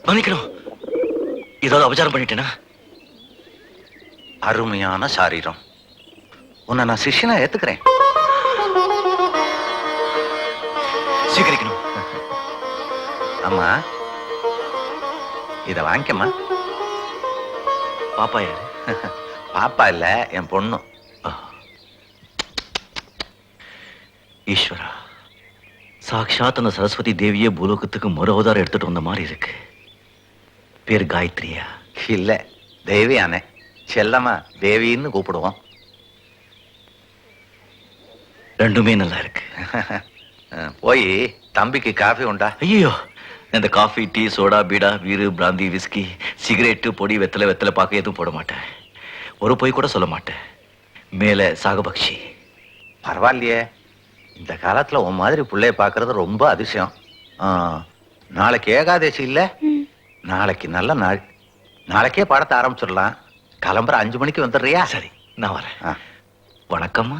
மன்னிக்கணும். ஏதாவது அபச்சாரம் பண்ணிட்டேனா? அருமையான சாரீரம். உன்னை நான் சிஷ்யனா ஏத்துக்கிறேன். சீக்கிரிக்கணும். அம்மா இத வாங்கிக்கம்மா. பாப்பா யாரு? பாப்பா இல்ல, என் பொண்ணு. ஈஸ்வரா, சாட்சாத் அந்த சரஸ்வதி தேவியே பூலோகத்துக்கு மறு அவதாரம் எடுத்துட்டு வந்த மாதிரி இருக்கு. பேர் காயத்ரியா? இல்ல, தேவியானே. செல்லம்மா தேவின்னு கூப்பிடுவோம். ரெண்டுமே நல்லா இருக்கு. போய் தம்பிக்கு காஃபி உண்டா? ஐயோ, இந்த காஃபி, டீ, சோடா, பீடா, வீரு, பிராந்தி, விஸ்கி, சிகரெட்டு, பொடி, வெத்தலை பாக்க எதுவும் போட மாட்டேன். ஒரு பொய் கூட சொல்ல மாட்டேன். மேல சாகபக்ஷி. பரவாயில்லையே, இந்த காலத்துல உன் மாதிரி பிள்ளைய பாக்குறது ரொம்ப அதிசயம். நாளைக்கு ஏகாதசி இல்ல? நாளைக்கு நல்ல நாள். நாளைக்கே பாடத்தை ஆரம்பிச்சிடலாம். கிளம்புற 5 மணிக்கு வந்துடுறியா? சரி, நான் வரேன். வணக்கம்மா.